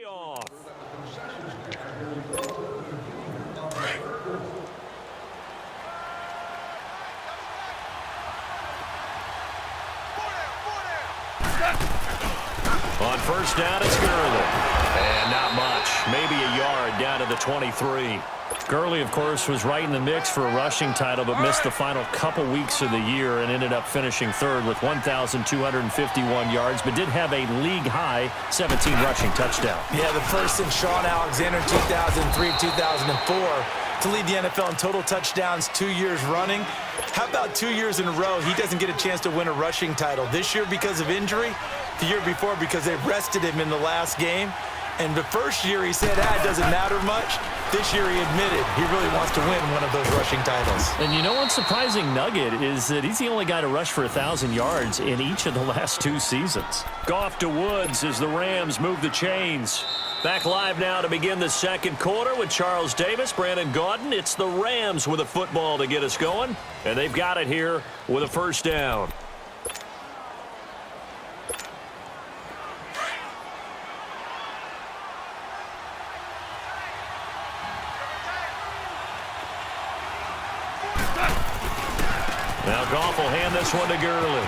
way off. On first down, it's Gurley. And not much. Maybe a yard down to the 23. Gurley, of course, was right in the mix for a rushing title, but missed the final couple weeks of the year and ended up finishing third with 1,251 yards, but did have a league-high 17 rushing touchdown. Yeah, the first since Sean Alexander in 2003, 2004 to lead the NFL in total touchdowns 2 years running. How about 2 years in a row he doesn't get a chance to win a rushing title? This year because of injury, the year before because they rested him in the last game. And the first year he said, it doesn't matter much. This year he admitted he really wants to win one of those rushing titles. And you know one surprising nugget is that he's the only guy to rush for 1,000 yards in each of the last 2 seasons. Goff to Woods as the Rams move the chains. Back live now to begin the second quarter with Charles Davis, Brandon Gaudin. It's the Rams with a football to get us going. And they've got it here with a first down. Now Goff will hand this one to Gurley.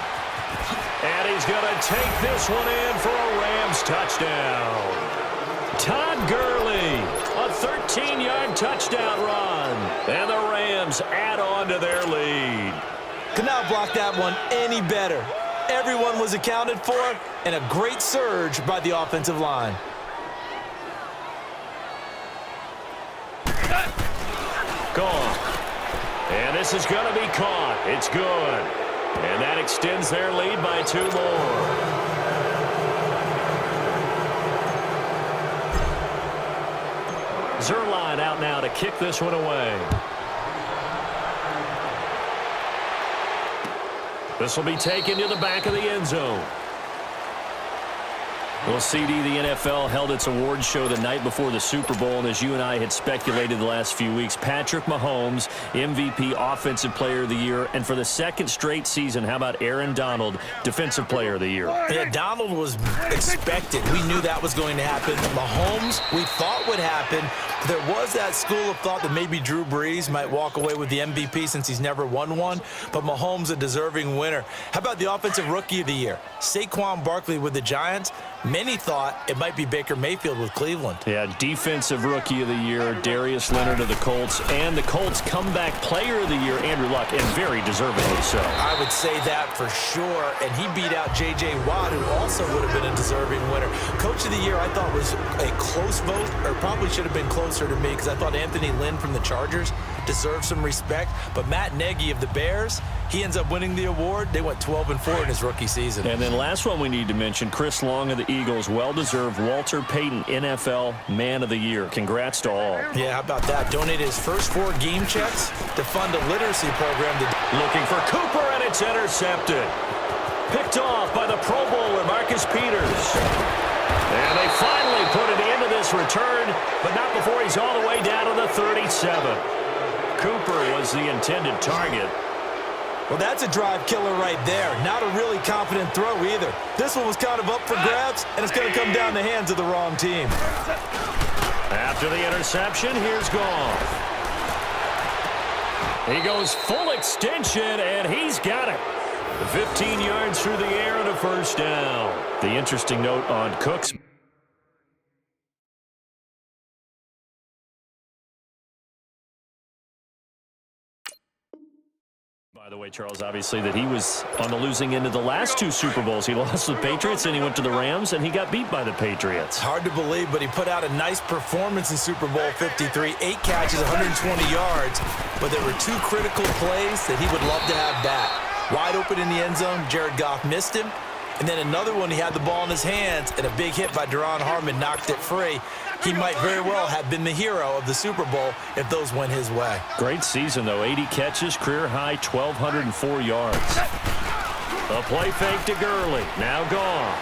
And he's going to take this one in for a Rams touchdown. Todd Gurley, a 13-yard touchdown run. And the Rams add on to their lead. Could not block that one any better. Everyone was accounted for, and a great surge by the offensive line. Gone. And this is going to be caught. It's good. And that extends their lead by 2 more. Zuerlein out now to kick this one away. This will be taken to the back of the end zone. Well, CD, the NFL held its awards show the night before the Super Bowl, and as you and I had speculated the last few weeks, Patrick Mahomes, MVP, Offensive Player of the Year, and for the second straight season, how about Aaron Donald, Defensive Player of the Year? Yeah, Donald was expected. We knew that was going to happen. Mahomes, we thought would happen. There was that school of thought that maybe Drew Brees might walk away with the MVP since he's never won one, but Mahomes a deserving winner. How about the Offensive Rookie of the Year? Saquon Barkley with the Giants. Many thought it might be Baker Mayfield with Cleveland. Yeah, Defensive Rookie of the Year, Darius Leonard of the Colts, and the Colts Comeback Player of the Year, Andrew Luck, and very deservedly so. I would say that for sure, and he beat out J.J. Watt, who also would have been a deserving winner. Coach of the Year, I thought was a close vote, or probably should have been closer to me, because I thought Anthony Lynn from the Chargers deserved some respect, but Matt Nagy of the Bears, he ends up winning the award. They went 12-4 in his rookie season. And then last one we need to mention, Chris Long of the Eagles, well-deserved Walter Payton NFL Man of the Year. Congrats to all. Yeah, how about that? Donated his first 4 game checks to fund a literacy program. Looking for Cooper, and it's intercepted. Picked off by the Pro Bowler, Marcus Peters. And they finally put it into this return, but not before he's all the way down to the 37. Cooper was the intended target. Well, that's a drive killer right there. Not a really confident throw either. This one was kind of up for grabs, and it's going to come down the hands of the wrong team. After the interception, here's Goff. He goes full extension, and he's got it. 15 yards through the air and a first down. The interesting note on Cooks. By the way, Charles, obviously that he was on the losing end of the last 2 Super Bowls. He lost to the Patriots, and he went to the Rams, and he got beat by the Patriots. Hard to believe, but he put out a nice performance in Super Bowl 53. 8 catches, 120 yards, but there were 2 critical plays that he would love to have back. Wide open in the end zone, Jared Goff missed him. And then another one, he had the ball in his hands, and a big hit by Duron Harmon knocked it free. He might very well have been the hero of the Super Bowl if those went his way. Great season, though. 80 catches, career high, 1,204 yards. A play fake to Gurley. Now Goff.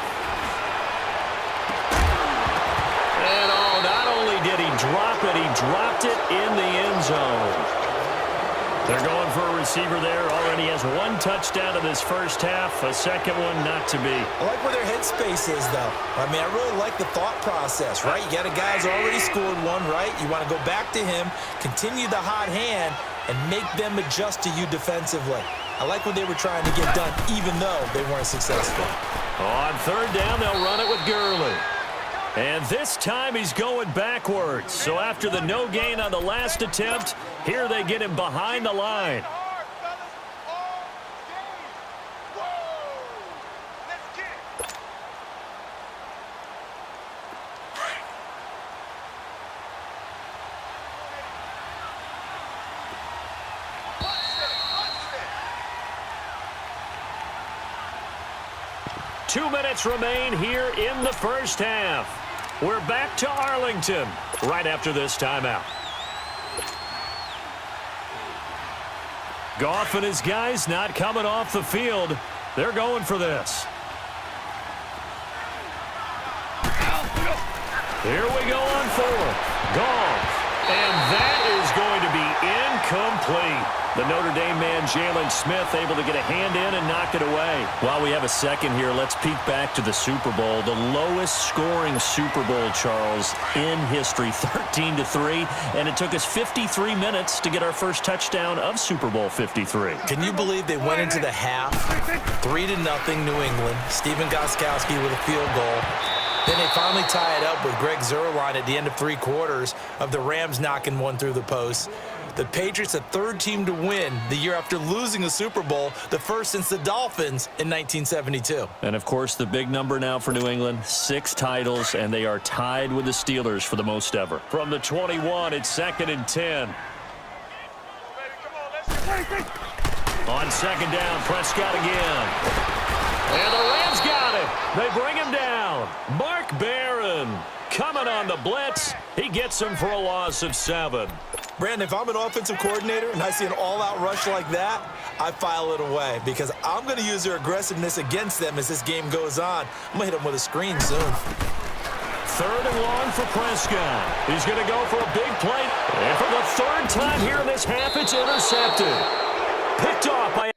And not only did he drop it, he dropped it in the end zone. They're going for a receiver there. Already has one touchdown in this first half. A second one not to be. I like where their headspace is, though. I mean, I really like the thought process, right? You got a guy who's already scored one, right? You want to go back to him, continue the hot hand, and make them adjust to you defensively. I like what they were trying to get done, even though they weren't successful. On third down, they'll run it with Gurley. And this time he's going backwards. So after the no gain on the last attempt, here they get him behind the line. 2 minutes remain here in the first half. We're back to Arlington right after this timeout. Goff and his guys not coming off the field. They're going for this. Here we go on fourth. Goff. And that is going to be incomplete. The Notre Dame man, Jalen Smith, able to get a hand in and knock it away. While we have a second here, let's peek back to the Super Bowl. The lowest scoring Super Bowl, Charles, in history, 13-3. And it took us 53 minutes to get our first touchdown of Super Bowl 53. Can you believe they went into the half, 3-0 New England, Stephen Gostkowski with a field goal. Then they finally tie it up with Greg Zuerlein at the end of 3 quarters of the Rams knocking one through the post. The Patriots, the third team to win the year after losing a Super Bowl, the first since the Dolphins in 1972. And, of course, the big number now for New England, 6 titles, and they are tied with the Steelers for the most ever. From the 21, it's 2nd and 10. On second down, Prescott again. And the Rams got it. They bring him down. Mark Barron coming on the blitz. He gets him for a loss of 7. Brandon, if I'm an offensive coordinator and I see an all-out rush like that, I file it away because I'm going to use their aggressiveness against them as this game goes on. I'm going to hit them with a screen soon. 3rd and long for Prescott. He's going to go for a big play. And for the 3rd time here in this half, it's intercepted. Picked off by